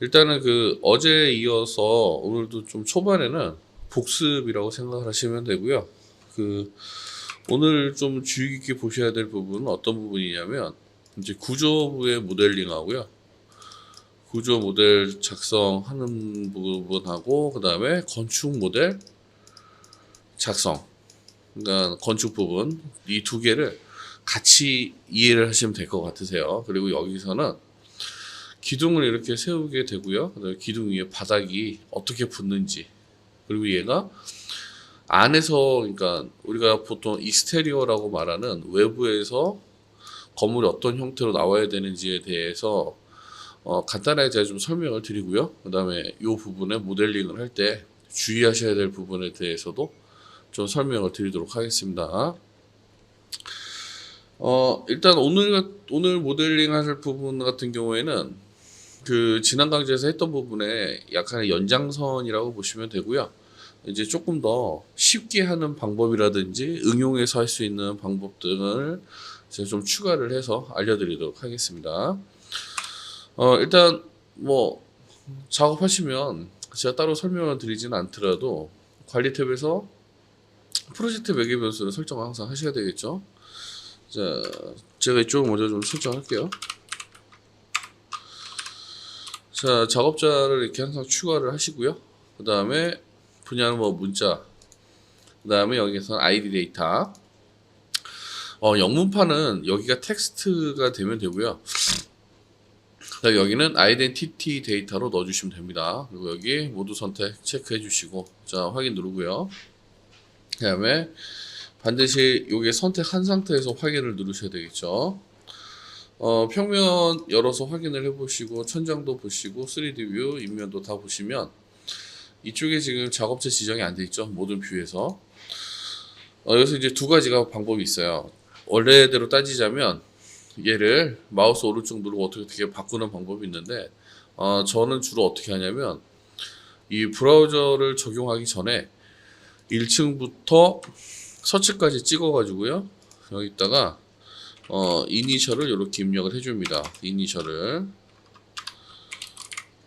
일단은 그 어제에 이어서 오늘도 좀 초반에는 복습이라고 생각을 하시면 되고요. 그 오늘 좀 주의 깊게 보셔야 될 부분은 어떤 부분이냐면 이제 구조부의 모델링하고요. 구조 모델 작성하는 부분하고 그다음에 건축 모델 작성. 그러니까 건축 부분 이 두 개를 같이 이해를 하시면 될 것 같으세요. 그리고 여기서는 기둥을 이렇게 세우게 되고요. 그다음에 기둥 위에 바닥이 어떻게 붙는지, 그리고 얘가 안에서, 그러니까 우리가 보통 익스테리어라고 말하는 외부에서 건물이 어떤 형태로 나와야 되는지에 대해서 간단하게 제가 좀 설명을 드리고요. 그다음에 이 부분에 모델링을 할 때 주의하셔야 될 부분에 대해서도 좀 설명을 드리도록 하겠습니다. 일단 오늘 모델링 하실 부분 같은 경우에는 그 지난 강좌에서 했던 부분에 약간의 연장선이라고 보시면 되고요. 이제 조금 더 쉽게 하는 방법이라든지 응용해서 할 수 있는 방법 등을 제가 좀 추가를 해서 알려드리도록 하겠습니다. 일단 뭐 작업하시면 제가 따로 설명을 드리지는 않더라도 관리 탭에서 프로젝트 매개 변수를 설정을 항상 하셔야 되겠죠. 자, 제가 이쪽을 먼저 좀 설정할게요. 자, 작업자를 이렇게 항상 추가를 하시고요. 그 다음에 분야는 뭐 문자, 그 다음에 여기서는 ID 데이터. 영문판은 여기가 텍스트가 되면 되고요. 그다음에 여기는 아이덴티티 데이터로 넣어주시면 됩니다. 그리고 여기 모두 선택 체크해 주시고, 자, 확인 누르고요. 그 다음에 반드시 여기 선택한 상태에서 확인을 누르셔야 되겠죠. 평면 열어서 확인을 해보시고, 천장도 보시고, 3D 뷰, 인면도 다 보시면 이쪽에 지금 작업체 지정이 안 돼 있죠. 모든 뷰에서. 여기서 이제 두 가지가 방법이 있어요. 원래대로 따지자면 얘를 마우스 오른쪽 누르고 어떻게 바꾸는 방법이 있는데, 저는 주로 어떻게 하냐면 이 브라우저를 적용하기 전에 1층부터 서치까지 찍어 가지고요, 여기다가 이니셜을 이렇게 입력을 해줍니다. 이니셜을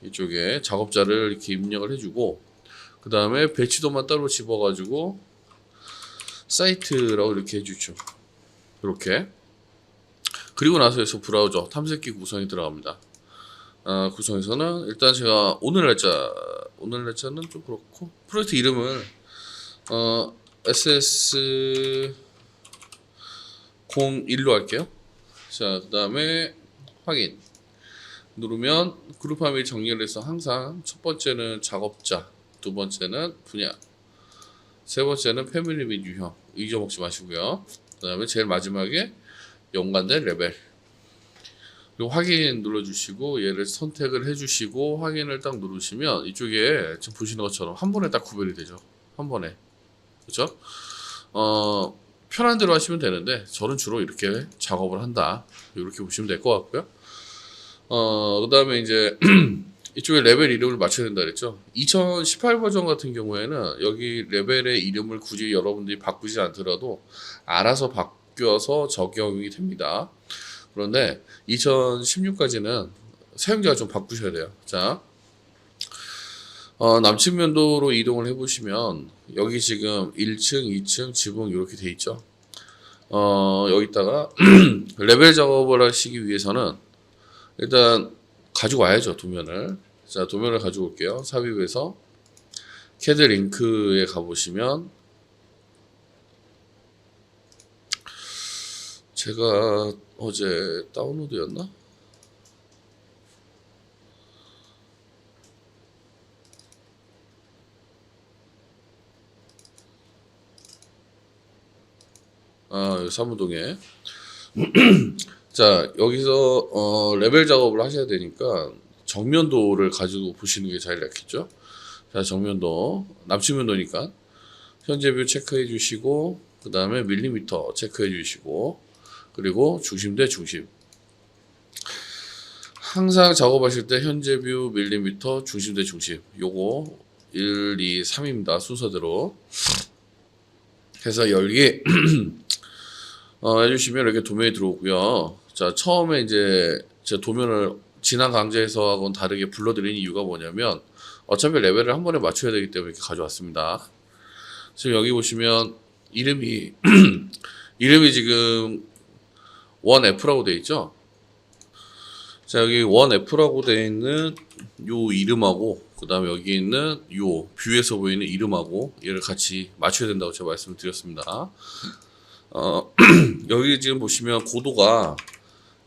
이쪽에 작업자를 이렇게 입력을 해주고, 그 다음에 배치도만 따로 집어가지고 사이트라고 이렇게 해주죠. 이렇게. 그리고 나서 여기서 브라우저 탐색기 구성이 들어갑니다. 구성에서는 일단 제가 오늘 날짜는 좀 그렇고, 프로젝트 이름을 SS01로 할게요. 자, 그 다음에 확인 누르면 그룹 파밀 정리를 해서 항상 첫 번째는 작업자, 두 번째는 분야, 세 번째는 패밀리 및 유형 잊어먹지 마시고요. 그 다음에 제일 마지막에 연관된 레벨, 그리고 확인 눌러주시고 얘를 선택을 해주시고 확인을 딱 누르시면 이쪽에 지금 보시는 것처럼 한 번에 딱 구별이 되죠. 한 번에. 그렇죠? 편한 대로 하시면 되는데 저는 주로 이렇게 작업을 한다. 이렇게 보시면 될 것 같고요. 그 다음에 이제 이쪽에 레벨 이름을 맞춰야 된다 그랬죠. 2018 버전 같은 경우에는 여기 레벨의 이름을 굳이 여러분들이 바꾸지 않더라도 알아서 바뀌어서 적용이 됩니다. 그런데 2016까지는 사용자가 좀 바꾸셔야 돼요. 자, 남측 면도로 이동을 해보시면 여기 지금 1층, 2층, 지붕 이렇게 돼 있죠. 여기다가 레벨 작업을 하시기 위해서는 일단 가지고 와야죠. 도면을. 자, 도면을 가지고 올게요. 삽입에서 CAD 링크에 가보시면 제가 어제 다운로드였나? 여기 사무동에. 자, 여기서 레벨 작업을 하셔야 되니까 정면도를 가지고 보시는 게 제일 낫겠죠. 자, 정면도 남측면도니까 현재 뷰 체크해 주시고, 그 다음에 밀리미터 체크해 주시고, 그리고 중심 대 중심. 항상 작업하실 때 현재 뷰 밀리미터 중심 대 중심, 요거 1, 2, 3입니다. 순서대로 해서 열기 해주시면 이렇게 도면이 들어오고요. 자, 처음에 이제 제 도면을 지난 강좌에서하고는 다르게 불러드린 이유가 뭐냐면 어차피 레벨을 한 번에 맞춰야 되기 때문에 이렇게 가져왔습니다. 지금 여기 보시면 이름이 이름이 지금 1F라고 되어 있죠. 자, 여기 1F라고 되어 있는 요 이름하고 그 다음에 여기 있는 요 뷰에서 보이는 이름하고 얘를 같이 맞춰야 된다고 제가 말씀을 드렸습니다. 여기 지금 보시면 고도가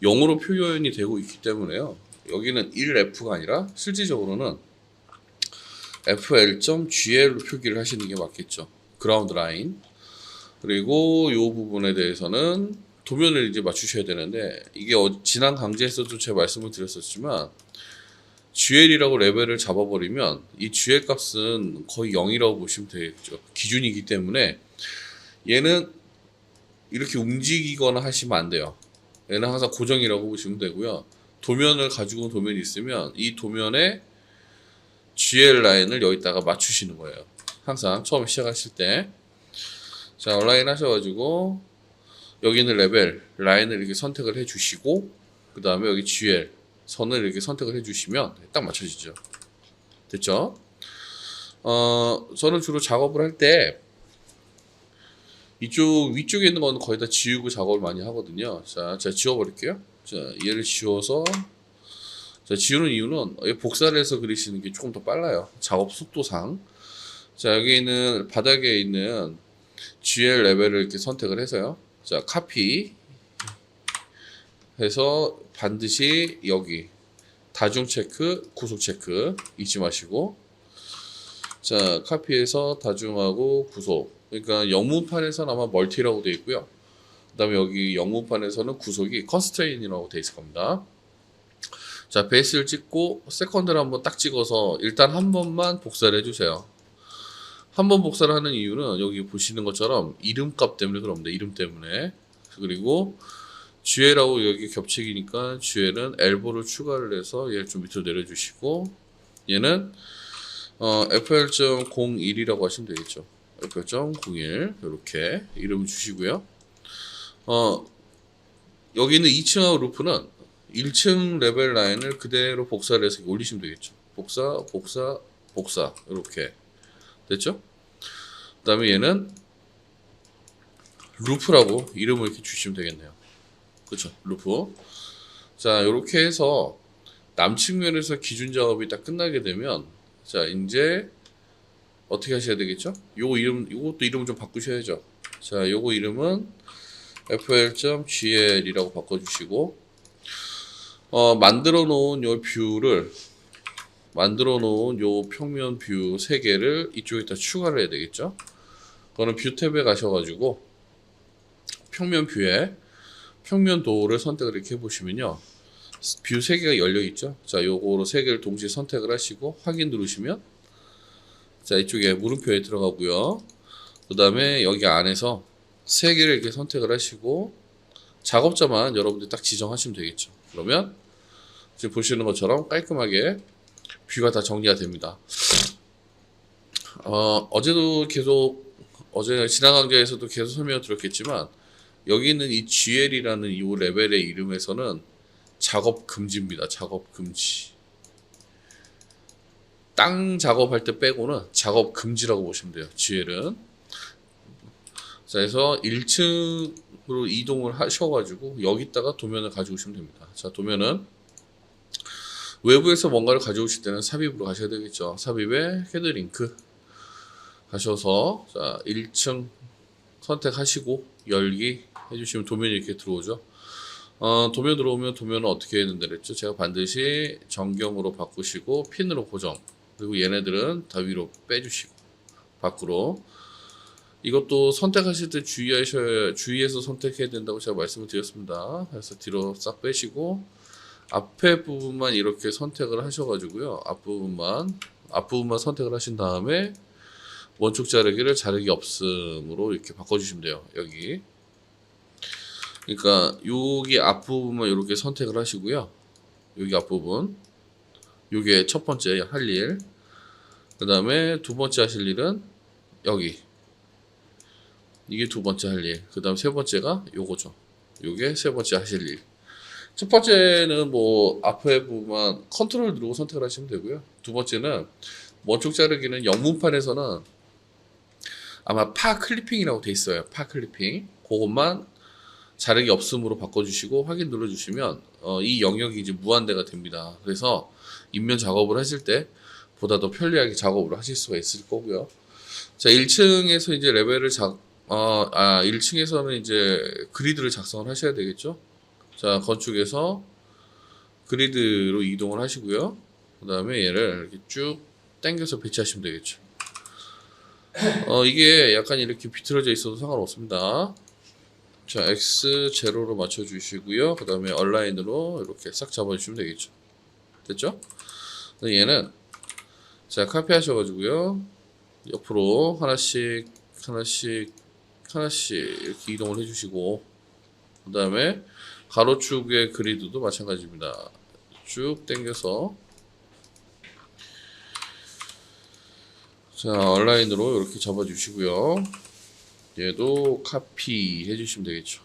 0으로 표현이 되고 있기 때문에요. 여기는 1F가 아니라 실질적으로는 FL.GL로 표기를 하시는 게 맞겠죠. 그라운드 라인. 그리고 이 부분에 대해서는 도면을 이제 맞추셔야 되는데 이게 지난 강좌에서도 제가 말씀을 드렸었지만 GL이라고 레벨을 잡아버리면 이 GL 값은 거의 0이라고 보시면 되겠죠. 기준이기 때문에 얘는 이렇게 움직이거나 하시면 안 돼요. 얘는 항상 고정이라고 보시면 되고요. 도면을 가지고 온 도면이 있으면 이 도면에 GL 라인을 여기다가 맞추시는 거예요. 항상 처음 시작하실 때. 자, 온라인 하셔가지고 여기 있는 레벨 라인을 이렇게 선택을 해주시고 그 다음에 여기 GL 선을 이렇게 선택을 해주시면 딱 맞춰지죠. 됐죠? 저는 주로 작업을 할 때 이쪽 위쪽에 있는 거는 거의 다 지우고 작업을 많이 하거든요. 자, 제가 지워버릴게요. 자, 얘를 지워서 자, 지우는 이유는 복사를 해서 그리시는 게 조금 더 빨라요. 작업 속도상. 자, 여기 있는 바닥에 있는 GL 레벨을 이렇게 선택을 해서요. 자, 카피 해서 반드시 여기 다중 체크, 구속 체크 잊지 마시고 자, 카피해서 다중하고 구속. 그러니까 영문판에서는 아마 멀티라고 되어 있고요. 그 다음에 여기 영문판에서는 구속이 컨스트레인이라고 되어 있을 겁니다. 자, 베이스를 찍고 세컨드를 한번 딱 찍어서 일단 한 번만 복사를 해주세요. 한 번 복사를 하는 이유는 여기 보시는 것처럼 이름값 때문에 그럽니다. 이름 때문에. 그리고 GL하고 여기 겹치기니까 GL은 엘보를 추가를 해서 얘를 좀 밑으로 내려주시고 얘는 FL.01이라고 하시면 되겠죠. FL.01 이렇게 이름을 주시고요. 여기 있는 2층하고 루프는 1층 레벨 라인을 그대로 복사를 해서 올리시면 되겠죠. 복사 이렇게 됐죠? 그 다음에 얘는 루프라고 이름을 이렇게 주시면 되겠네요. 그렇죠? 루프. 자, 이렇게 해서 남측면에서 기준 작업이 딱 끝나게 되면 자, 이제 어떻게 하셔야 되겠죠? 요것도 이름을 좀 바꾸셔야죠. 자, 요거 이름은 fl.gl이라고 바꿔주시고 만들어 놓은 요 평면 뷰 3개를 이쪽에다 추가를 해야 되겠죠. 그거는 뷰 탭에 가셔가지고 평면 뷰에 평면 도를 선택을 이렇게 해보시면요. 뷰 3개가 열려 있죠. 자, 요거로 3개를 동시에 선택을 하시고 확인 누르시면 자, 이쪽에 물음표에 들어가고요. 그 다음에 여기 안에서 3개를 이렇게 선택을 하시고 작업자만 여러분들 딱 지정하시면 되겠죠. 그러면 지금 보시는 것처럼 깔끔하게 뷰가 다 정리가 됩니다. 어제 지난 강좌에서도 계속 설명을 드렸겠지만 여기 있는 이 GL이라는 이 레벨의 이름에서는 작업 금지입니다. 작업 금지. 땅 작업할 때 빼고는 작업 금지라고 보시면 돼요. GL은. 자, 그래서 1층으로 이동을 하셔가지고 여기다가 도면을 가져오시면 됩니다. 자, 도면은 외부에서 뭔가를 가져오실 때는 삽입으로 가셔야 되겠죠. 삽입에 헤드링크 가셔서 자, 1층 선택하시고 열기 해주시면 도면이 이렇게 들어오죠. 도면 들어오면 도면은 어떻게 했는데 그랬죠? 제가 반드시 정경으로 바꾸시고 핀으로 고정. 그리고 얘네들은 다 위로 빼주시고 밖으로. 이것도 선택하실 때 주의해서 선택해야 된다고 제가 말씀을 드렸습니다. 그래서 뒤로 싹 빼시고 앞에 부분만 이렇게 선택을 하셔가지고요. 앞부분만 선택을 하신 다음에 원축 자르기를 자르기 없음으로 이렇게 바꿔주시면 돼요. 여기. 그러니까 여기 앞부분만 이렇게 선택을 하시고요. 여기 앞부분. 요게 첫 번째 할 일. 그 다음에 두 번째 하실 일은 여기. 이게 두 번째 할 일. 그 다음 세 번째가 요거죠. 요게 세 번째 하실 일. 첫 번째는 뭐 앞에 부분만 컨트롤 누르고 선택을 하시면 되고요. 두 번째는 원축 자르기는 영문판에서는 아마 파 클리핑이라고 돼 있어요. 파 클리핑. 그것만 자르기 없음으로 바꿔주시고 확인 눌러주시면 이 영역이 이제 무한대가 됩니다. 그래서 인면 작업을 하실 때 보다 더 편리하게 작업을 하실 수가 있을 거고요. 자, 1층에서 이제 레벨을 1층에서는 이제 그리드를 작성을 하셔야 되겠죠. 자, 건축에서 그리드로 이동을 하시고요. 그 다음에 얘를 이렇게 쭉 당겨서 배치하시면 되겠죠. 이게 약간 이렇게 비틀어져 있어도 상관없습니다. 자, X0로 맞춰주시고요. 그 다음에 얼라인으로 이렇게 싹 잡아주시면 되겠죠. 됐죠? 얘는 자, 카피 하셔가지고요. 옆으로 하나씩 이렇게 이동을 해주시고, 그 다음에 가로축의 그리드도 마찬가지입니다. 쭉 당겨서 자, 얼라인으로 이렇게 잡아주시고요. 얘도 카피 해주시면 되겠죠.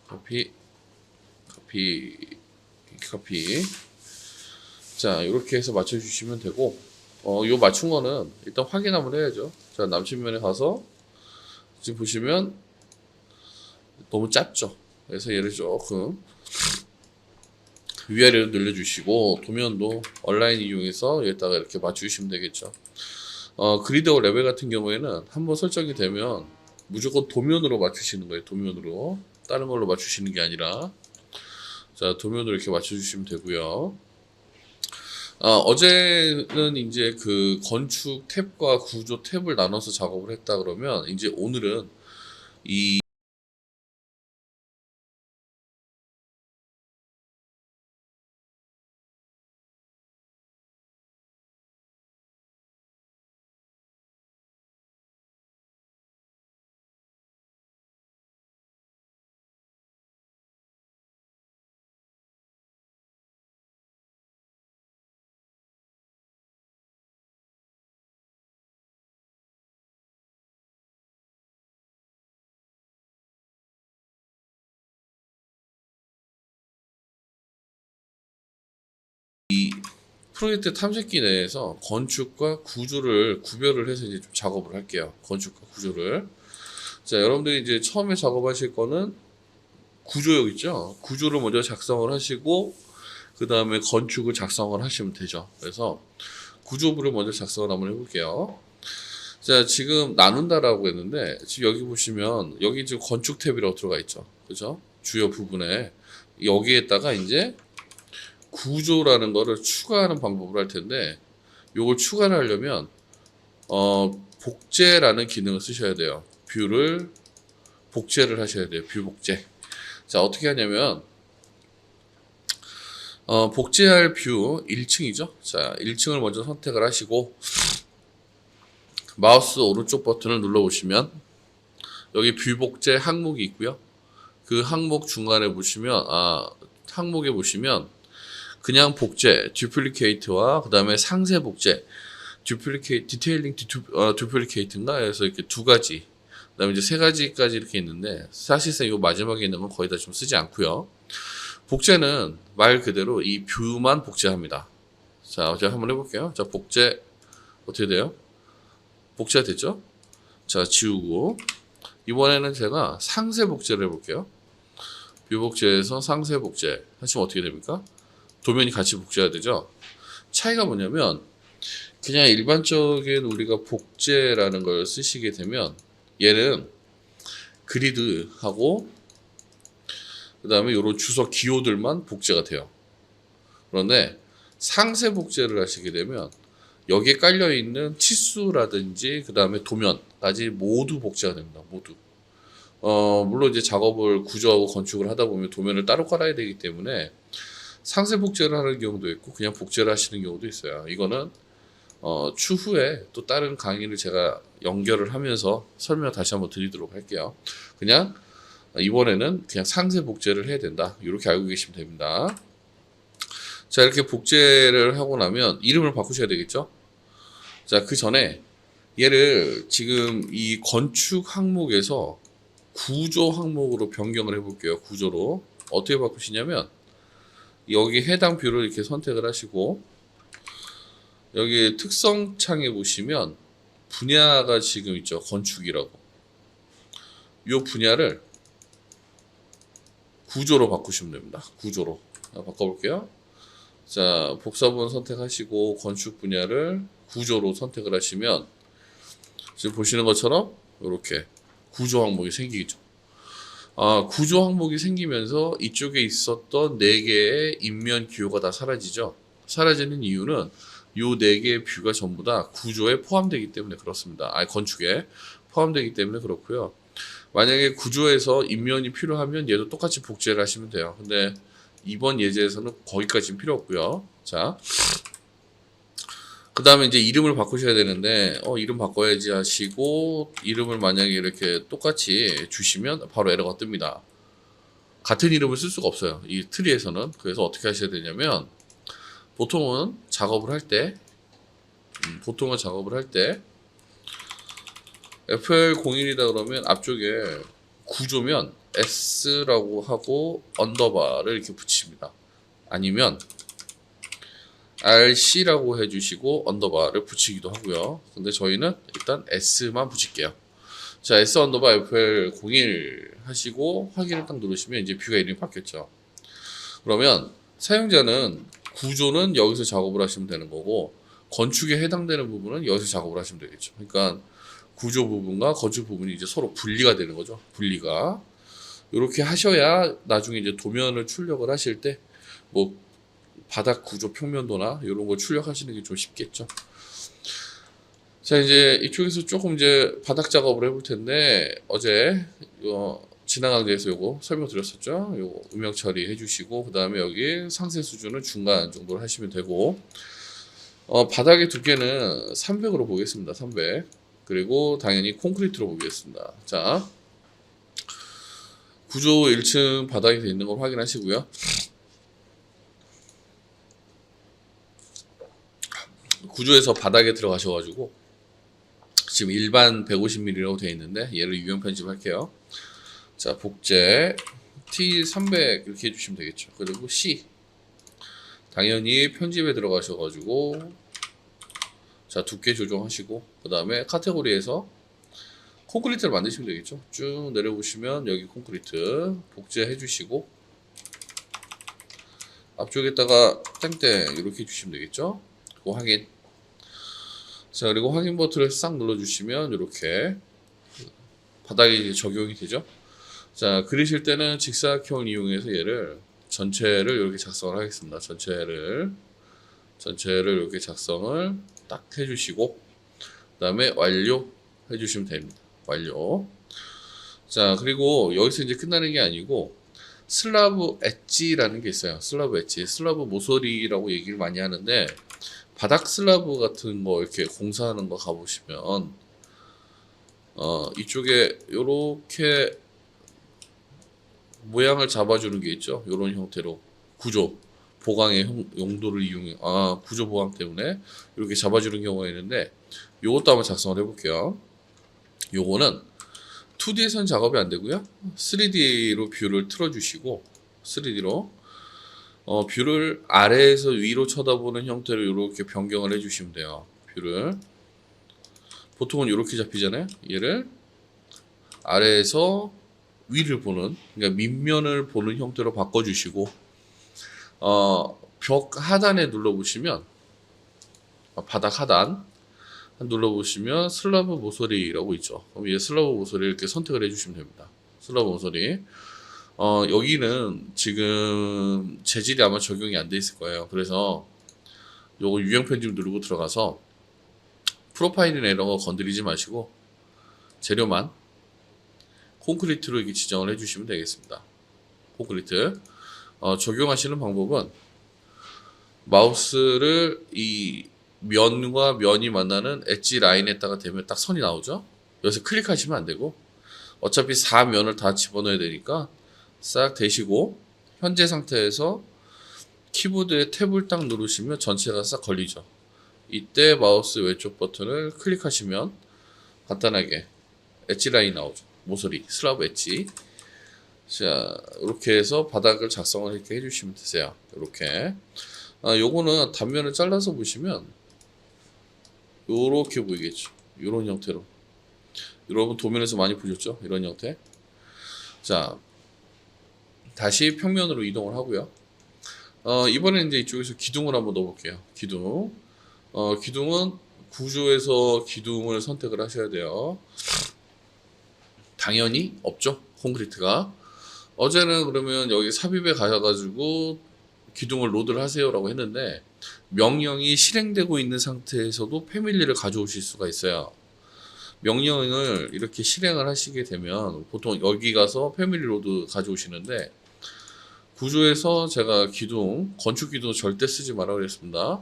카피. 자, 이렇게 해서 맞춰주시면 되고, 요 맞춘 거는 일단 확인 한번 해야죠. 자, 남친면에 가서 지금 보시면 너무 짧죠. 그래서 얘를 조금 위아래로 늘려주시고, 도면도 얼라인 이용해서 여기다가 이렇게 맞추시면 되겠죠. 그리드 레벨 같은 경우에는 한번 설정이 되면 무조건 도면으로 맞추시는 거예요. 도면으로. 다른 걸로 맞추시는 게 아니라. 자, 도면으로 이렇게 맞춰주시면 되고요. 어제는 이제 그 건축 탭과 구조 탭을 나눠서 작업을 했다 그러면, 이제 오늘은 이 프로젝트 탐색기 내에서 건축과 구조를 구별을 해서 이제 좀 작업을 할게요. 건축과 구조를. 자, 여러분들이 이제 처음에 작업하실 거는 구조역 있죠? 구조를 먼저 작성을 하시고, 그 다음에 건축을 작성을 하시면 되죠. 그래서 구조부를 먼저 작성을 한번 해볼게요. 자, 지금 나눈다라고 했는데, 지금 여기 보시면, 여기 지금 건축 탭이라고 들어가 있죠. 그죠? 주요 부분에. 여기에다가 이제 구조라는 거를 추가하는 방법을 할 텐데, 요걸 추가를 하려면 복제라는 기능을 쓰셔야 돼요. 뷰를 복제를 하셔야 돼요. 뷰 복제. 자, 어떻게 하냐면 복제할 뷰 1층이죠. 자, 1층을 먼저 선택을 하시고 마우스 오른쪽 버튼을 눌러 보시면 여기 뷰 복제 항목이 있고요. 그 항목 중간에 보시면 항목에 보시면 그냥 복제, 듀플리케이트와 그 다음에 상세 복제, 디테일링 듀플리케이트인가 해서 이렇게 두 가지, 그 다음에 이제 세 가지까지 이렇게 있는데, 사실상 이 마지막에 있는 건 거의 다 좀 쓰지 않고요. 복제는 말 그대로 이 뷰만 복제합니다. 자, 제가 한번 해볼게요. 자, 복제 어떻게 돼요? 복제가 됐죠? 자, 지우고 이번에는 제가 상세 복제를 해볼게요. 뷰 복제에서 상세 복제 하시면 어떻게 됩니까? 도면이 같이 복제가 되죠. 차이가 뭐냐면, 그냥 일반적인 우리가 복제라는 걸 쓰시게 되면 얘는 그리드하고 그 다음에 이런 주석 기호들만 복제가 돼요. 그런데 상세 복제를 하시게 되면 여기에 깔려 있는 치수라든지 그 다음에 도면까지 모두 복제가 됩니다. 모두. 물론 이제 작업을 구조하고 건축을 하다 보면 도면을 따로 깔아야 되기 때문에 상세 복제를 하는 경우도 있고 그냥 복제를 하시는 경우도 있어요. 이거는 추후에 또 다른 강의를 제가 연결을 하면서 설명을 다시 한번 드리도록 할게요. 그냥 이번에는 그냥 상세 복제를 해야 된다. 이렇게 알고 계시면 됩니다. 자, 이렇게 복제를 하고 나면 이름을 바꾸셔야 되겠죠? 자, 그 전에 얘를 지금 이 건축 항목에서 구조 항목으로 변경을 해볼게요. 구조로. 어떻게 바꾸시냐면, 여기 해당 뷰를 이렇게 선택을 하시고 여기 특성 창에 보시면 분야가 지금 있죠. 건축이라고. 이 분야를 구조로 바꾸시면 됩니다. 구조로. 바꿔볼게요. 자, 복사본 선택하시고 건축 분야를 구조로 선택을 하시면 지금 보시는 것처럼 이렇게 구조 항목이 생기죠. 구조 항목이 생기면서 이쪽에 있었던 4개의 인면 기호가 다 사라지죠. 사라지는 이유는 이 4개의 뷰가 전부 다 구조에 포함되기 때문에 그렇습니다. 건축에 포함되기 때문에 그렇고요. 만약에 구조에서 인면이 필요하면 얘도 똑같이 복제를 하시면 돼요. 근데 이번 예제에서는 거기까지는 필요 없고요. 자, 그 다음에 이제 이름을 바꾸셔야 되는데 이름 바꿔야지 하시고 이름을 만약에 이렇게 똑같이 주시면 바로 에러가 뜹니다. 같은 이름을 쓸 수가 없어요. 이 트리에서는. 그래서 어떻게 하셔야 되냐면 보통은 작업을 할 때 FL01이다 그러면 앞쪽에 구조면 S라고 하고 언더바를 이렇게 붙입니다. 아니면 RC라고 해주시고 언더바를 붙이기도 하고요. 근데 저희는 일단 S만 붙일게요. 자, S 언더바 FL01 하시고 확인을 딱 누르시면 이제 뷰가 이름이 바뀌었죠. 그러면 사용자는 구조는 여기서 작업을 하시면 되는 거고 건축에 해당되는 부분은 여기서 작업을 하시면 되겠죠. 그러니까 구조 부분과 건축 부분이 이제 서로 분리가 되는 거죠. 분리가. 이렇게 하셔야 나중에 이제 도면을 출력을 하실 때 뭐 바닥 구조 평면도나 이런 걸 출력하시는 게 좀 쉽겠죠. 자, 이제 이쪽에서 조금 이제 바닥 작업을 해볼 텐데 어제 지난 강좌에서 요거 설명드렸었죠. 요거 음영 처리 해주시고 그 다음에 여기 상세 수준은 중간 정도로 하시면 되고 바닥의 두께는 300으로 보겠습니다. 300. 그리고 당연히 콘크리트로 보겠습니다. 자, 구조 1층 바닥이 되어 있는 걸 확인하시고요. 구조에서 바닥에 들어가셔가지고 지금 일반 150mm라고 되어 있는데 얘를 유형 편집할게요. 자, 복제 T300 이렇게 해주시면 되겠죠. 그리고 C 당연히 편집에 들어가셔가지고 자, 두께 조정하시고 그 다음에 카테고리에서 콘크리트를 만드시면 되겠죠. 쭉 내려보시면 여기 콘크리트 복제해 주시고 앞쪽에다가 땡땡 이렇게 해주시면 되겠죠. 그리고 확인. 자, 그리고 확인 버튼을 싹 눌러주시면 이렇게 바닥에 적용이 되죠. 자, 그리실 때는 직사각형을 이용해서 얘를 전체를 이렇게 작성을 하겠습니다. 전체를 이렇게 작성을 딱 해주시고 그 다음에 완료 해주시면 됩니다. 완료. 자, 그리고 여기서 이제 끝나는 게 아니고 슬라브 엣지라는 게 있어요. 슬라브 엣지, 슬라브 모서리라고 얘기를 많이 하는데 바닥 슬라브 같은 거 이렇게 공사하는 거 가보시면 이쪽에 요렇게 모양을 잡아주는 게 있죠. 요런 형태로 구조 보강의 용도를 이용해 구조 보강 때문에 이렇게 잡아주는 경우가 있는데 요것도 한번 작성을 해볼게요. 요거는 2D에선 작업이 안 되고요. 3D로 뷰를 틀어주시고 3D로 뷰를 아래에서 위로 쳐다보는 형태로 이렇게 변경을 해주시면 돼요. 뷰를 보통은 이렇게 잡히잖아요. 얘를 아래에서 위를 보는, 그러니까 밑면을 보는 형태로 바꿔주시고 벽 하단에 눌러보시면 바닥 하단 눌러보시면 슬라브 모서리라고 있죠. 그럼 얘 슬라브 모서리 이렇게 선택을 해주시면 됩니다. 슬라브 모서리. 여기는 지금 재질이 아마 적용이 안 돼 있을 거예요. 그래서 요거 유형 편집 누르고 들어가서 프로파일인 에러거 건드리지 마시고 재료만 콘크리트로 이렇게 지정을 해주시면 되겠습니다. 콘크리트. 적용하시는 방법은 마우스를 이 면과 면이 만나는 엣지 라인에다가 대면 딱 선이 나오죠. 여기서 클릭하시면 안 되고 어차피 4면을 다 집어넣어야 되니까 싹 대시고 현재 상태에서 키보드에 탭을 딱 누르시면 전체가 싹 걸리죠. 이때 마우스 왼쪽 버튼을 클릭하시면 간단하게 엣지 라인 나오죠. 모서리, 슬라브 엣지. 자, 이렇게 해서 바닥을 작성을 이렇게 해주시면 되세요. 이렇게. 요거는 단면을 잘라서 보시면 요렇게 보이겠죠. 요런 형태로. 여러분 도면에서 많이 보셨죠? 이런 형태. 자, 다시 평면으로 이동을 하고요. 이번엔 이제 이쪽에서 기둥을 한번 넣어볼게요. 기둥. 기둥은 구조에서 기둥을 선택을 하셔야 돼요. 당연히 없죠. 콘크리트가. 어제는 그러면 여기 삽입에 가셔가지고 기둥을 로드를 하세요라고 했는데 명령이 실행되고 있는 상태에서도 패밀리를 가져오실 수가 있어요. 명령을 이렇게 실행을 하시게 되면 보통 여기 가서 패밀리 로드 가져오시는데 구조에서 제가 기둥, 건축 기둥 절대 쓰지 말라고 그랬습니다.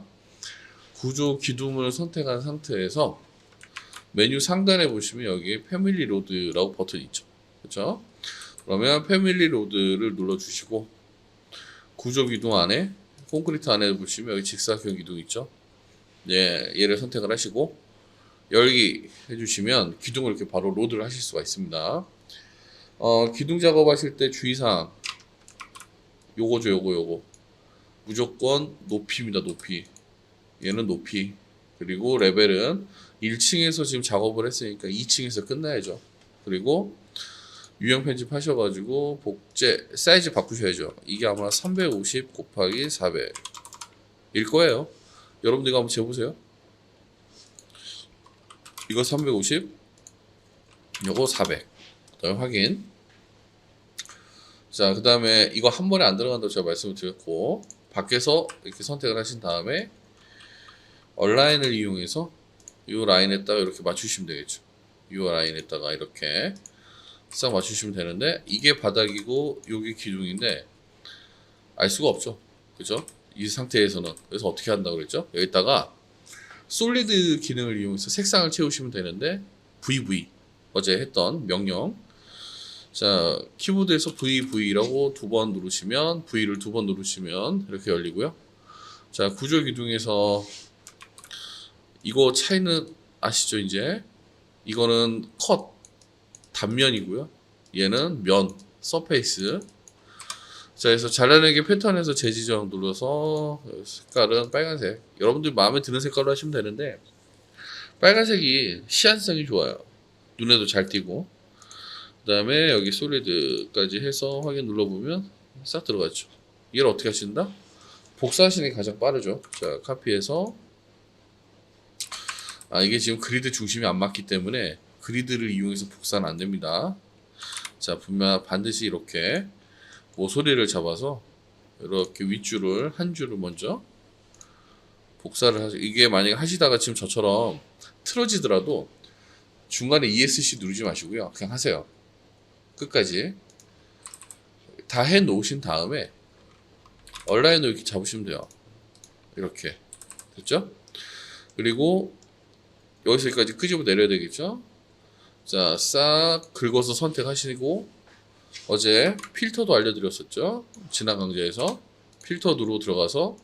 구조 기둥을 선택한 상태에서 메뉴 상단에 보시면 여기 패밀리 로드라고 버튼이 있죠. 그렇죠? 그러면 패밀리 로드를 눌러주시고 구조 기둥 안에 콘크리트 안에 보시면 여기 직사각형 기둥 있죠. 예, 얘를 선택을 하시고 열기 해주시면 기둥을 이렇게 바로 로드를 하실 수가 있습니다. 기둥 작업하실 때 주의사항 요거죠. 요거 무조건 높이입니다. 높이. 얘는 높이. 그리고 레벨은 1층에서 지금 작업을 했으니까 2층에서 끝나야죠. 그리고 유형 편집 하셔가지고 복제 사이즈 바꾸셔야죠. 이게 아마 350 곱하기 400 일 거예요. 여러분들 이거 한번 재보세요. 이거 350, 요거 400. 그다음에 확인. 자, 그 다음에 이거 한 번에 안 들어간다고 제가 말씀을 드렸고 밖에서 이렇게 선택을 하신 다음에 얼라인을 이용해서 이 라인에다가 이렇게 맞추시면 되겠죠. 이 라인에다가 이렇게 싹 맞추시면 되는데 이게 바닥이고 여기 기둥인데 알 수가 없죠. 그죠? 이 상태에서는. 그래서 어떻게 한다고 그랬죠? 여기다가 솔리드 기능을 이용해서 색상을 채우시면 되는데 VV 어제 했던 명령. 자, 키보드에서 VV라고 두 번 누르시면 V를 두 번 누르시면 이렇게 열리고요. 자, 구조 기둥에서 이거 차이는 아시죠? 이제 이거는 컷 단면이고요. 얘는 면 서페이스. 자, 그래서 잘라내기 패턴에서 재지정 눌러서 색깔은 빨간색. 여러분들 마음에 드는 색깔로 하시면 되는데 빨간색이 시안성이 좋아요. 눈에도 잘 띄고. 그 다음에 여기 솔리드까지 해서 확인 눌러보면 싹 들어갔죠. 이걸 어떻게 하신다? 복사하시는 게 가장 빠르죠. 자, 카피해서 이게 지금 그리드 중심이 안 맞기 때문에 그리드를 이용해서 복사는 안 됩니다. 자, 분명 반드시 이렇게 모서리를 잡아서 이렇게 윗줄을 한 줄을 먼저 복사를 하죠. 이게 만약에 하시다가 지금 저처럼 틀어지더라도 중간에 ESC 누르지 마시고요. 그냥 하세요. 끝까지 다 해 놓으신 다음에 얼라인으로 이렇게 잡으시면 돼요. 이렇게 됐죠? 그리고 여기서 여기까지 끄집어 내려야 되겠죠? 자, 싹 긁어서 선택하시고 어제 필터도 알려드렸었죠? 지난 강좌에서 필터 누르고 들어가서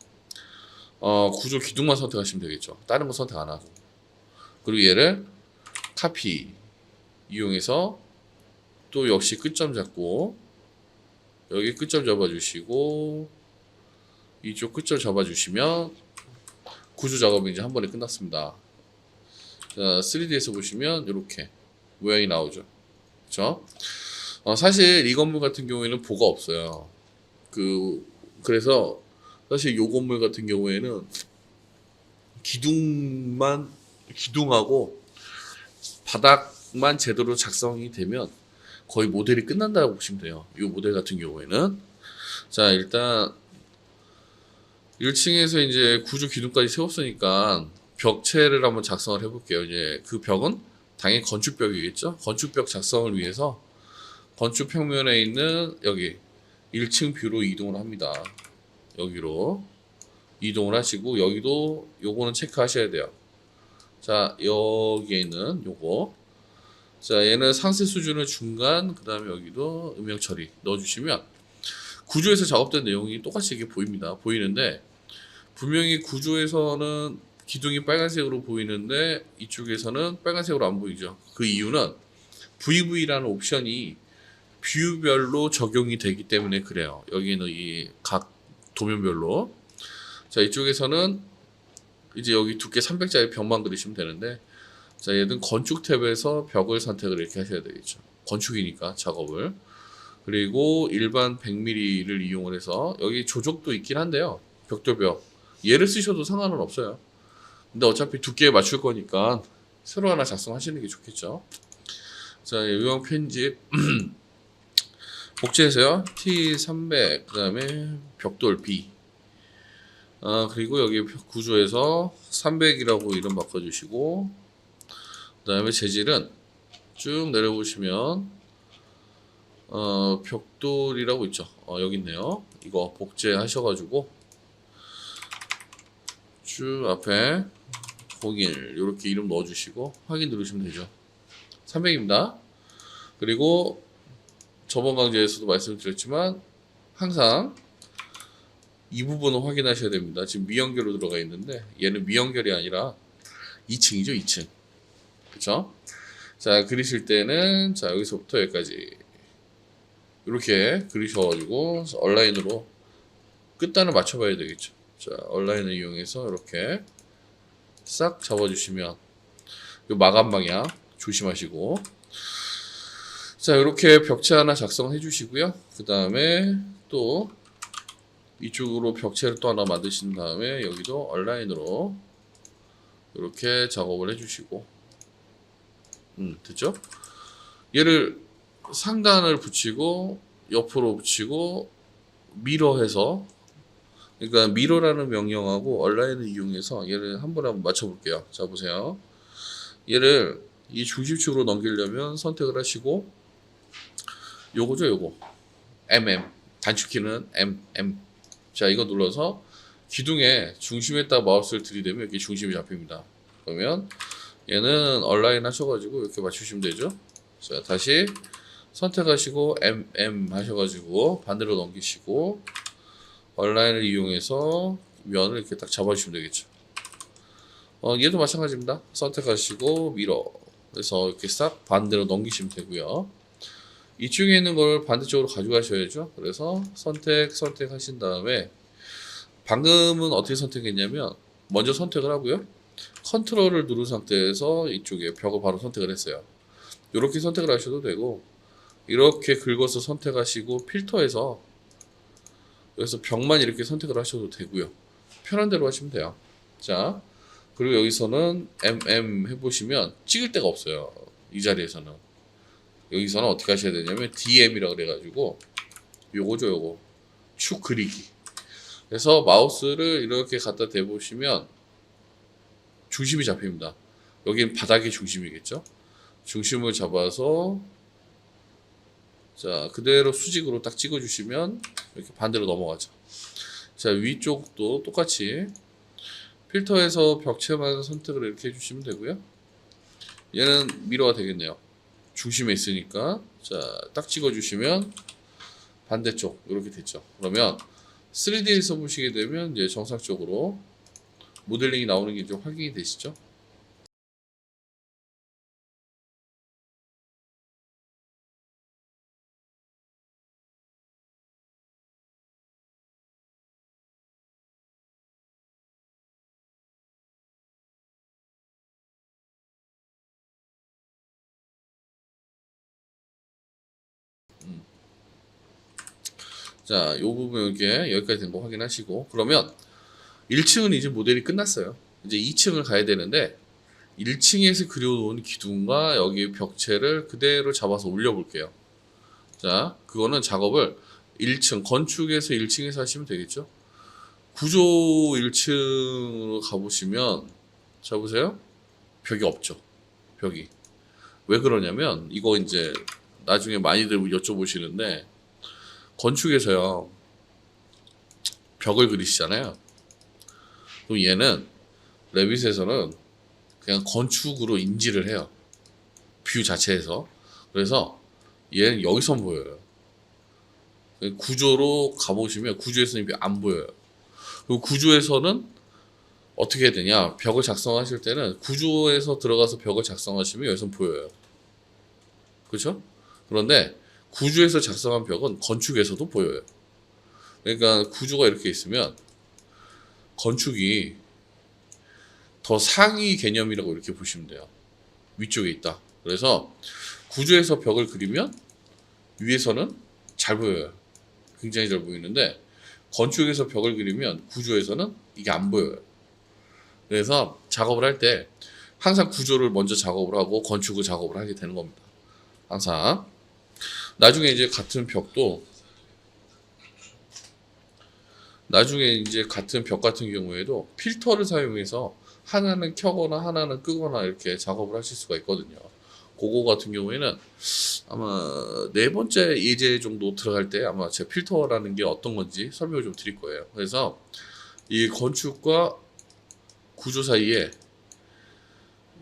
구조 기둥만 선택하시면 되겠죠. 다른 거 선택 안 하고. 그리고 얘를 카피 이용해서 또 역시 끝점 잡고 여기 끝점 잡아주시고 이쪽 끝점 잡아주시면 구조 작업이 이제 한 번에 끝났습니다. 자, 3D에서 보시면 이렇게 모양이 나오죠. 그렇죠? 사실 이 건물 같은 경우에는 보가 없어요. 그래서 사실 이 건물 같은 경우에는 기둥하고 바닥만 제대로 작성이 되면 거의 모델이 끝난다고 보시면 돼요. 이 모델 같은 경우에는. 자, 일단 1층에서 이제 구조 기둥까지 세웠으니까 벽체를 한번 작성을 해볼게요. 이제 그 벽은 당연히 건축벽이겠죠. 건축벽 작성을 위해서 건축 평면에 있는 여기 1층 뷰로 이동을 합니다. 여기로 이동을 하시고 여기도 요거는 체크하셔야 돼요. 자, 여기에 있는 요거. 자, 얘는 상세 수준을 중간, 그 다음에 여기도 음영 처리 넣어주시면 구조에서 작업된 내용이 똑같이 이게 보입니다. 보이는데 분명히 구조에서는 기둥이 빨간색으로 보이는데 이쪽에서는 빨간색으로 안 보이죠. 그 이유는 VV라는 옵션이 뷰별로 적용이 되기 때문에 그래요. 여기는 이 각 도면별로. 자, 이쪽에서는 이제 여기 두께 300짜리 벽만 그리시면 되는데, 자, 얘는 건축 탭에서 벽을 선택을 이렇게 하셔야 되겠죠. 건축이니까 작업을. 그리고 일반 100mm를 이용을 해서 여기 조적도 있긴 한데요. 벽돌벽. 얘를 쓰셔도 상관은 없어요. 근데 어차피 두께에 맞출 거니까 새로 하나 작성하시는 게 좋겠죠. 자, 유형 편집. 복제해서요. T300, 그 다음에 벽돌 B. 그리고 여기 구조에서 300이라고 이름 바꿔주시고, 그 다음에 재질은 쭉 내려보시면, 벽돌이라고 있죠. 여기 있네요. 이거 복제하셔가지고, 쭉 앞에 01, 이렇게 이름 넣어주시고, 확인 누르시면 되죠. 300입니다. 그리고 저번 강좌에서도 말씀드렸지만, 항상 이 부분을 확인하셔야 됩니다. 지금 미연결로 들어가 있는데 얘는 미연결이 아니라 2층이죠, 2층. 그렇죠? 자, 그리실 때는 자, 여기서부터 여기까지 이렇게 그리셔가지고 얼라인으로 끝단을 맞춰봐야 되겠죠. 자, 얼라인을 이용해서 이렇게 싹 잡아주시면 이 마감 방향 조심하시고, 자, 이렇게 벽체 하나 작성해 주시고요. 그 다음에 또 이쪽으로 벽체를 또 하나 만드신 다음에 여기도 얼라인으로 이렇게 작업을 해주시고, 됐죠? 얘를 상단을 붙이고 옆으로 붙이고 미러해서, 그러니까 미러라는 명령하고 얼라인을 이용해서 얘를 한번 맞춰볼게요. 자, 보세요. 얘를 이 중심축으로 넘기려면 선택을 하시고, 요거죠, 요거. 단축키는 M. 자, 이거 눌러서 기둥에 중심에다 마우스를 들이대면 이렇게 중심이 잡힙니다. 그러면 얘는 얼라인 하셔가지고 이렇게 맞추시면 되죠. 자, 다시 선택하시고 M 하셔가지고 반대로 넘기시고 얼라인을 이용해서 면을 이렇게 딱 잡아주시면 되겠죠. 얘도 마찬가지입니다. 선택하시고 밀어. 그래서 이렇게 싹 반대로 넘기시면 되고요. 이쪽에 있는 걸 반대쪽으로 가져가셔야죠. 그래서 선택하신 다음에 방금은 어떻게 선택했냐면 먼저 선택을 하고요. 컨트롤을 누른 상태에서 이쪽에 벽을 바로 선택을 했어요. 이렇게 선택을 하셔도 되고, 이렇게 긁어서 선택하시고 필터에서 여기서 벽만 이렇게 선택을 하셔도 되고요. 편한 대로 하시면 돼요. 자, 그리고 여기서는 MM 해보시면 찍을 데가 없어요. 이 자리에서는. 여기서는 어떻게 하셔야 되냐면 DM이라고 그래가지고 요거죠, 요거 축 그리기. 그래서 마우스를 이렇게 갖다 대보시면 중심이 잡힙니다. 여기는 바닥이 중심이겠죠. 중심을 잡아서 자, 그대로 수직으로 딱 찍어주시면 이렇게 반대로 넘어가죠. 자, 위쪽도 똑같이 필터에서 벽체만 선택을 이렇게 해주시면 되고요. 얘는 미러가 되겠네요. 중심에 있으니까. 자, 딱 찍어주시면 반대쪽 이렇게 됐죠. 그러면 3D에서 보시게 되면 이제 정상적으로 모델링이 나오는 게 좀 확인이 되시죠. 자, 요 부분 이렇게 여기까지 된 거 확인하시고, 그러면 1층은 이제 모델이 끝났어요. 이제 2층을 가야 되는데 1층에서 그려놓은 기둥과 여기 벽체를 그대로 잡아서 올려볼게요. 자, 그거는 작업을 1층, 건축에서 1층에서 하시면 되겠죠. 구조 1층으로 가보시면, 자, 보세요. 벽이 없죠. 벽이. 왜 그러냐면, 이거 이제 나중에 많이들 여쭤보시는데, 건축에서요, 벽을 그리시잖아요. 그럼 얘는 레빗에서는 그냥 건축으로 인지를 해요. 뷰 자체에서. 그래서 얘는 여기서 보여요. 구조로 가보시면 구조에서는 안 보여요. 그리고 구조에서는 어떻게 해야 되냐, 벽을 작성하실 때는 구조에서 들어가서 벽을 작성하시면 여기서 보여요. 그렇죠? 그런데 구조에서 작성한 벽은 건축에서도 보여요. 그러니까 구조가 이렇게 있으면 건축이 더 상위 개념이라고 이렇게 보시면 돼요. 위쪽에 있다. 그래서 구조에서 벽을 그리면 위에서는 잘 보여요. 굉장히 잘 보이는데 건축에서 벽을 그리면 구조에서는 이게 안 보여요. 그래서 작업을 할 때 항상 구조를 먼저 작업을 하고 건축을 작업을 하게 되는 겁니다. 항상. 나중에 이제 같은 벽 같은 경우에도 필터를 사용해서 하나는 켜거나 하나는 끄거나 이렇게 작업을 하실 수가 있거든요. 그거 같은 경우에는 아마 네 번째 예제 정도 들어갈 때 아마 제 필터라는 게 어떤 건지 설명을 좀 드릴 거예요. 그래서 이 건축과 구조 사이에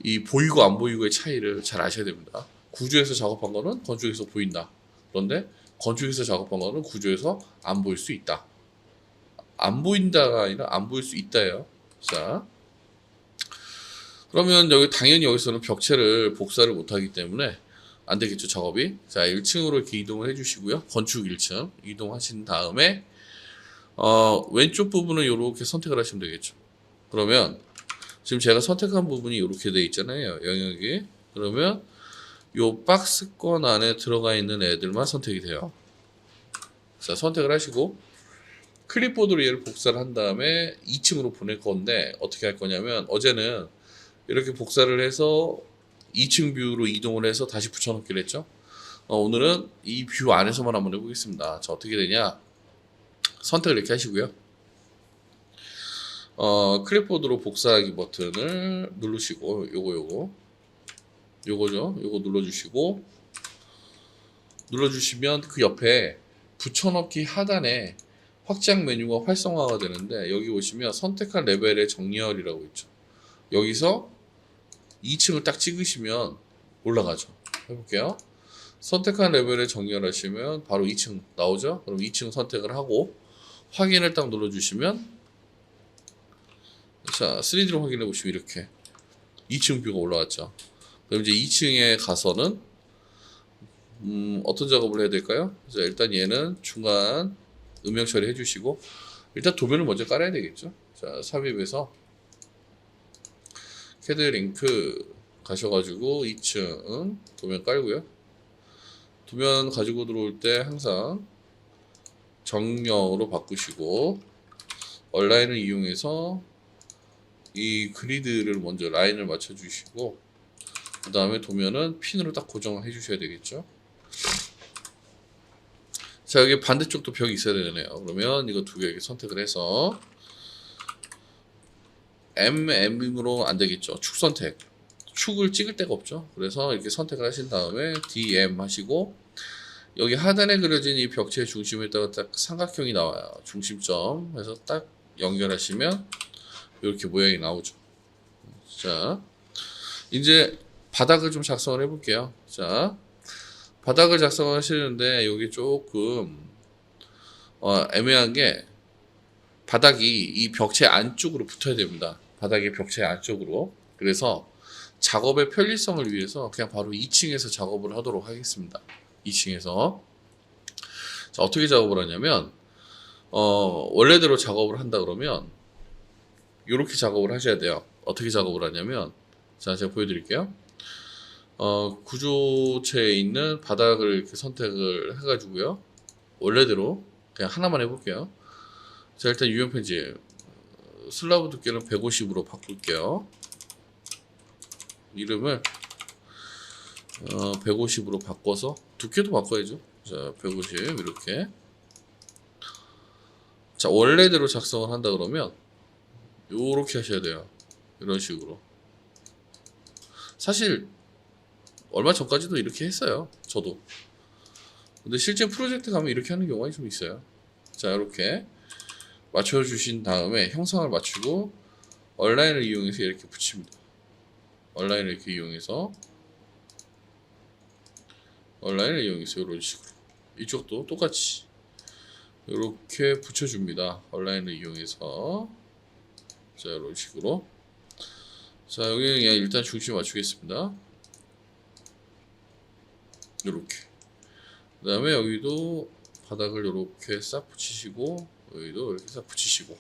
이 보이고 안 보이고의 차이를 잘 아셔야 됩니다. 구조에서 작업한 거는 건축에서 보인다. 그런데 건축에서 작업한 거는 구조에서 안 보일 수 있다. 안 보인다가 아니라 안 보일 수 있다예요. 자, 그러면 당연히 여기서는 벽체를 복사를 못하기 때문에 안 되겠죠, 작업이. 자, 1층으로 이렇게 이동을 해주시고요. 건축 1층 이동하신 다음에 왼쪽 부분은 이렇게 선택을 하시면 되겠죠. 그러면 지금 제가 선택한 부분이 이렇게 돼 있잖아요, 영역이. 그러면 요 박스권 안에 들어가 있는 애들만 선택이 돼요. 자, 선택을 하시고 클립보드로 얘를 복사를 한 다음에 2층으로 보낼 건데 어떻게 할 거냐면 어제는 이렇게 복사를 해서 2층 뷰로 이동을 해서 다시 붙여넣기를 했죠. 오늘은 이 뷰 안에서만 한번 해보겠습니다. 자, 어떻게 되냐? 선택을 이렇게 하시고요. 클립보드로 복사하기 버튼을 누르시고 요거죠. 요거 눌러주시면 그 옆에 붙여넣기 하단에 확장 메뉴가 활성화가 되는데 여기 보시면 선택한 레벨의 정렬이라고 있죠. 여기서 2층을 딱 찍으시면 올라가죠. 해볼게요. 선택한 레벨에 정렬하시면 바로 2층 나오죠. 그럼 2층 선택을 하고 확인을 딱 눌러주시면 자 3D로 확인해 보시면 이렇게 2층 뷰가 올라왔죠. 그럼 이제 2층에 가서는 어떤 작업을 해야 될까요? 자, 일단 얘는 중간 음영 처리 해주시고 일단 도면을 먼저 깔아야 되겠죠. 자, 삽입해서 캐드 링크 가셔가지고 2층 도면 깔고요. 도면 가지고 들어올 때 항상 정령으로 바꾸시고 얼라인을 이용해서 이 그리드를 먼저 라인을 맞춰주시고 그 다음에 도면은 핀으로 딱 고정을 해주셔야 되겠죠. 자, 여기 반대쪽도 벽이 있어야 되네요. 그러면 이거 두 개 이렇게 선택을 해서 M으로 안 되겠죠. 축 선택. 축을 찍을 데가 없죠. 그래서 이렇게 선택을 하신 다음에 DM 하시고 여기 하단에 그려진 이 벽체의 중심에다가 딱 삼각형이 나와요. 중심점 해서 딱 연결하시면 이렇게 모양이 나오죠. 자, 이제 바닥을 좀 작성을 해볼게요. 자, 바닥을 작성하시는데 여기 조금 애매한 게 바닥이 이 벽체 안쪽으로 붙어야 됩니다. 바닥의 벽체 안쪽으로. 그래서 작업의 편리성을 위해서 그냥 바로 2층에서 작업을 하도록 하겠습니다. 2층에서. 자, 어떻게 작업을 하냐면 원래대로 작업을 한다 그러면 이렇게 작업을 하셔야 돼요. 어떻게 작업을 하냐면 자, 제가 보여드릴게요. 구조체에 있는 바닥을 이렇게 선택을 해가지고요. 원래대로 그냥 하나만 해볼게요. 자, 일단 유형 편집 슬라브 두께는 150으로 바꿀게요. 이름을 150으로 바꿔서 두께도 바꿔야죠. 자, 150 이렇게. 자, 원래대로 작성을 한다 그러면 요렇게 하셔야 돼요. 이런 식으로. 사실 얼마 전까지도 이렇게 했어요. 저도. 근데 실제 프로젝트 가면 이렇게 하는 경우가 좀 있어요. 자, 이렇게 맞춰주신 다음에 형상을 맞추고 얼라인을 이용해서 이렇게 붙입니다. 얼라인을 이렇게 이용해서 이런 식으로 이쪽도 똑같이 이렇게 붙여줍니다. 얼라인을 이용해서 자, 이런 식으로. 자, 여기는 그냥 일단 중심 맞추겠습니다. 이렇게 그 다음에 여기도 바닥을 이렇게 싹 붙이시고 여기도 이렇게 싹 붙이시고.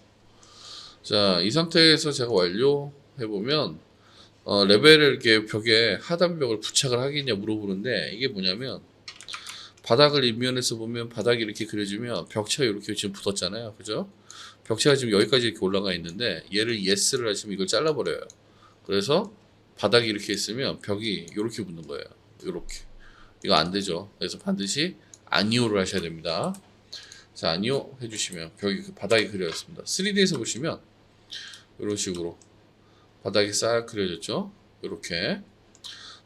자, 이 상태에서 제가 완료해보면 레벨을 이렇게 벽에 하단벽을 부착을 하겠냐 물어보는데, 이게 뭐냐면 바닥을 인면에서 보면 바닥이 이렇게 그려지면 벽체가 이렇게 지금 붙었잖아요. 그죠? 벽체가 지금 여기까지 이렇게 올라가 있는데 얘를 yes를 하시면 이걸 잘라버려요. 그래서 바닥이 이렇게 있으면 벽이 이렇게 붙는 거예요. 이렇게. 이거 안 되죠. 그래서 반드시 아니오를 하셔야 됩니다. 자, 아니오 해주시면 벽이 바닥이 그려졌습니다. 3D에서 보시면 이런 식으로 바닥이 싹 그려졌죠. 이렇게.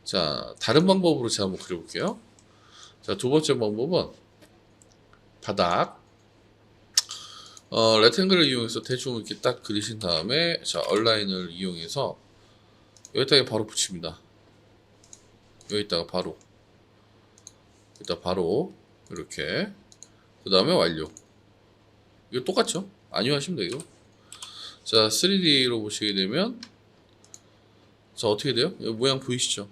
자, 다른 방법으로 제가 한번 그려볼게요. 자, 두 번째 방법은 바닥 레탱글을 이용해서 대충 이렇게 딱 그리신 다음에, 자, 얼라인을 이용해서 여기다가 바로 붙입니다. 여기다가 바로 이렇게. 그 다음에 완료. 이거 똑같죠? 아니요 하시면 돼요. 자, 3D로 보시게 되면, 자, 어떻게 돼요? 여기 모양 보이시죠?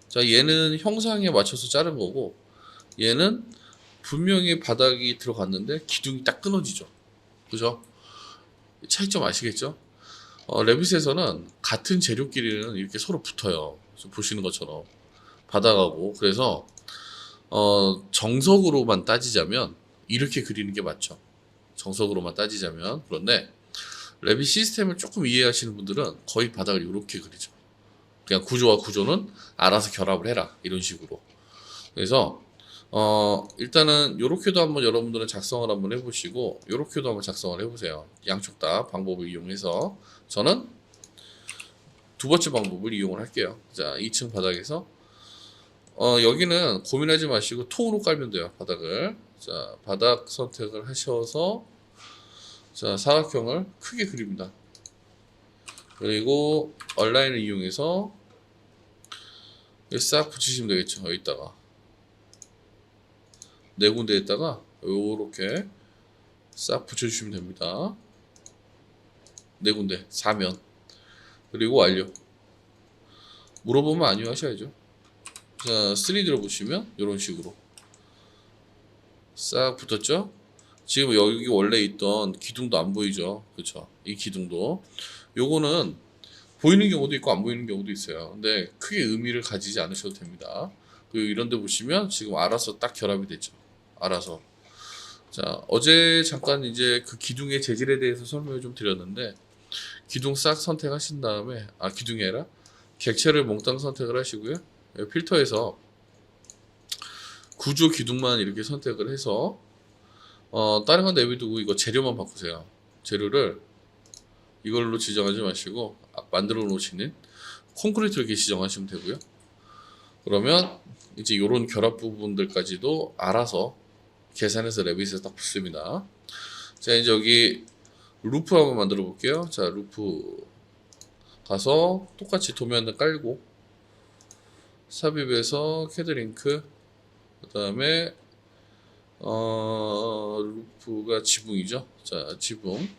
자, 얘는 형상에 맞춰서 자른 거고, 얘는 분명히 바닥이 들어갔는데 기둥이 딱 끊어지죠. 그죠? 차이점 아시겠죠? 레빗에서는 같은 재료끼리는 이렇게 서로 붙어요. 보시는 것처럼 바닥하고. 그래서 정석으로만 따지자면 이렇게 그리는 게 맞죠. 정석으로만 따지자면. 그런데 레빗 시스템을 조금 이해하시는 분들은 거의 바닥을 이렇게 그리죠. 그냥 구조와 구조는 알아서 결합을 해라, 이런 식으로. 그래서 일단은 요렇게도 한번 여러분들은 작성을 한번 해보시고 요렇게도 한번 작성을 해보세요. 양쪽 다 방법을 이용해서. 저는 두 번째 방법을 이용을 할게요. 자, 2층 바닥에서 여기는 고민하지 마시고 통으로 깔면 돼요. 바닥을. 자, 바닥 선택을 하셔서, 자, 사각형을 크게 그립니다. 그리고 얼라인을 이용해서 싹 붙이시면 되겠죠. 여기다가 네 군데에다가 요렇게 싹 붙여주시면 됩니다. 네 군데, 4면. 그리고 완료. 물어보면 아니요 하셔야죠. 자, 3D로 보시면 이런 식으로 싹 붙었죠. 지금 여기 원래 있던 기둥도 안 보이죠. 그쵸? 이 기둥도 요거는 보이는 경우도 있고 안 보이는 경우도 있어요. 근데 크게 의미를 가지지 않으셔도 됩니다. 그리고 이런 데 보시면 지금 알아서 딱 결합이 됐죠. 알아서. 자, 어제 잠깐 이제 그 기둥의 재질에 대해서 설명을 좀 드렸는데, 기둥 싹 선택하신 다음에, 기둥이 아니라 객체를 몽땅 선택을 하시고요. 필터에서 구조 기둥만 이렇게 선택을 해서 다른 건 내비두고 이거 재료만 바꾸세요. 재료를 이걸로 지정하지 마시고 만들어 놓으시는 콘크리트 이렇게 지정하시면 되고요. 그러면 이제 요런 결합 부분들까지도 알아서 계산해서 레빗에 딱 붙습니다. 자, 이제 여기 루프 한번 만들어 볼게요. 자, 루프 가서 똑같이 도면을 깔고 삽입해서 캐드링크, 그 다음에 루프가 지붕이죠. 자, 지붕.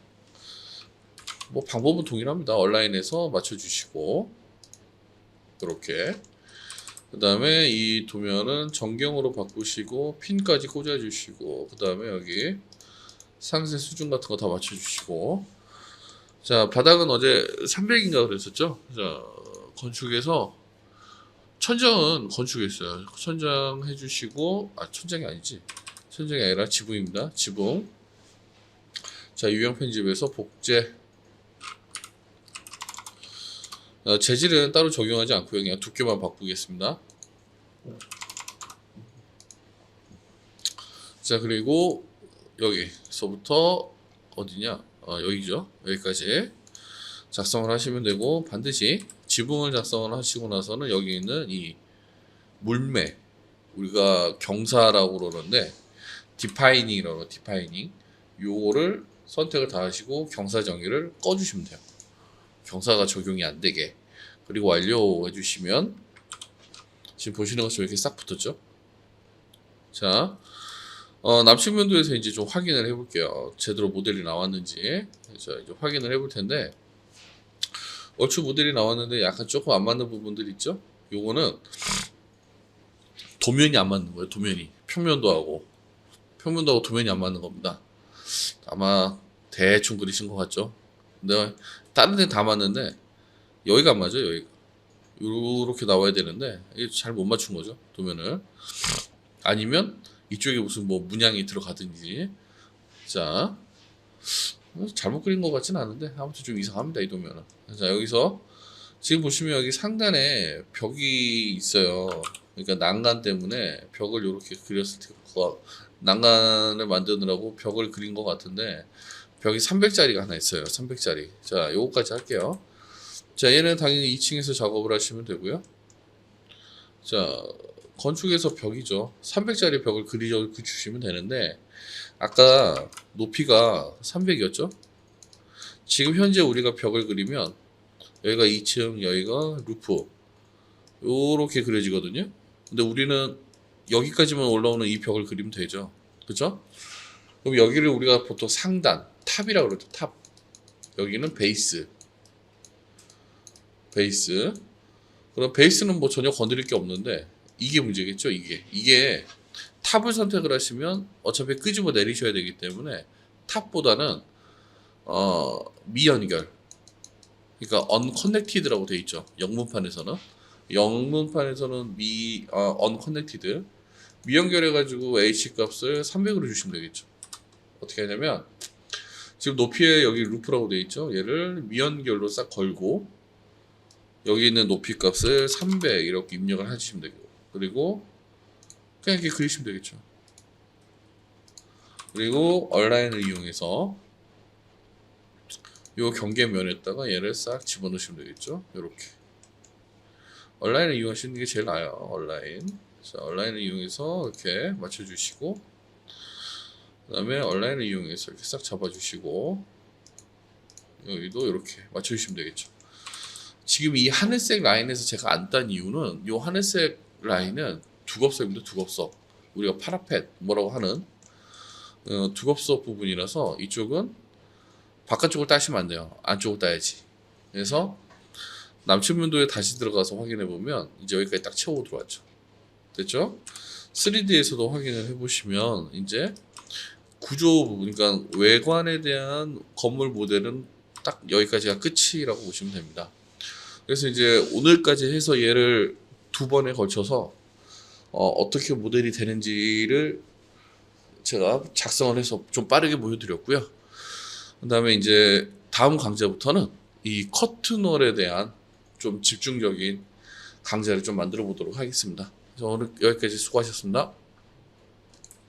뭐 방법은 동일합니다. 얼라인에서 맞춰주시고 이렇게. 그 다음에 이 도면은 정경으로 바꾸시고 핀까지 꽂아주시고, 그 다음에 여기 상세 수준 같은 거 다 맞춰주시고. 자, 바닥은 어제 300인가 그랬었죠. 자, 건축에서 천장은 건축했어요. 천장 해주시고, 천장이 아니지. 천장이 아니라 지붕입니다. 지붕. 자, 유형 편집에서 복제. 재질은 따로 적용하지 않고요. 그냥 두께만 바꾸겠습니다. 자, 그리고 여기서부터 어디냐? 여기죠. 여기까지 작성을 하시면 되고, 반드시 지붕을 작성을 하시고 나서는 여기 있는 이 물매, 우리가 경사라고 그러는데 디파이닝이라고, 디파이닝, 요거를 선택을 다 하시고 경사 정의를 꺼주시면 돼요. 경사가 적용이 안 되게. 그리고 완료 해주시면 지금 보시는 것처럼 이렇게 싹 붙었죠. 자, 남측면도에서 이제 좀 확인을 해볼게요. 제대로 모델이 나왔는지. 자, 이제 확인을 해볼 텐데, 얼추 모델이 나왔는데 약간 조금 안 맞는 부분들 있죠? 요거는 도면이 안 맞는 거예요. 도면이. 평면도하고 도면이 안 맞는 겁니다. 아마 대충 그리신 것 같죠? 근데 다른 데 다 맞는데 여기가 안 맞아요. 여기가 이렇게 나와야 되는데 이게 잘 못 맞춘 거죠, 도면을. 아니면 이쪽에 무슨 뭐 문양이 들어가든지. 자, 잘못 그린 것 같진 않은데 아무튼 좀 이상합니다, 이 도면은. 자, 여기서 지금 보시면 여기 상단에 벽이 있어요. 그러니까 난간 때문에 벽을 이렇게 그렸을 때 난간을 만드느라고 벽을 그린 것 같은데 벽이 300짜리가 하나 있어요. 300짜리. 자, 요거까지 할게요. 자, 얘는 당연히 2층에서 작업을 하시면 되고요. 자, 건축에서 벽이죠. 300짜리 벽을 그려주시면 되는데 아까 높이가 300이었죠? 지금 현재 우리가 벽을 그리면 여기가 2층, 여기가 루프 요렇게 그려지거든요. 근데 우리는 여기까지만 올라오는 이 벽을 그리면 되죠. 그죠? 그럼 여기를 우리가 보통 상단, 탑이라고 그러죠. 탑. 여기는 베이스. 그럼 베이스는 뭐 전혀 건드릴 게 없는데 이게 문제겠죠. 이게 탑을 선택을 하시면 어차피 끄집어 내리셔야 되기 때문에 탑보다는 미연결, 그러니까 unconnected라고 돼 있죠. 영문판에서는 unconnected, 미연결해 가지고 h 값을 300으로 주시면 되겠죠. 어떻게 하냐면 지금 높이에 여기 루프라고 돼 있죠. 얘를 미연결로 싹 걸고 여기 있는 높이 값을 300 이렇게 입력을 해주시면 되고, 그리고 그냥 이렇게 그리시면 되겠죠. 그리고 얼라인을 이용해서 요 경계면에다가 얘를 싹 집어넣으시면 되겠죠. 이렇게 얼라인을 이용하시는 게 제일 나아요. 얼라인. 자, 얼라인을 이용해서 이렇게 맞춰주시고, 그 다음에 얼라인을 이용해서 이렇게 싹 잡아주시고, 여기도 이렇게 맞춰주시면 되겠죠. 지금 이 하늘색 라인에서 제가 안 딴 이유는 이 하늘색 라인은 두껍석입니다. 두껍석. 우리가 파라펫 뭐라고 하는 두껍석 부분이라서 이쪽은 바깥쪽을 따시면 안 돼요. 안쪽을 따야지. 그래서 남측면도에 다시 들어가서 확인해 보면 이제 여기까지 딱 채워 들어왔죠. 됐죠? 3D에서도 확인을 해보시면 이제 구조 부분, 그러니까 외관에 대한 건물 모델은 딱 여기까지가 끝이라고 보시면 됩니다. 그래서 이제 오늘까지 해서 얘를 2번에 걸쳐서 어떻게 모델이 되는지를 제가 작성을 해서 좀 빠르게 보여드렸고요. 그 다음에 이제 다음 강좌부터는 이 커튼월에 대한 좀 집중적인 강좌를 좀 만들어 보도록 하겠습니다. 그래서 오늘 여기까지 수고하셨습니다.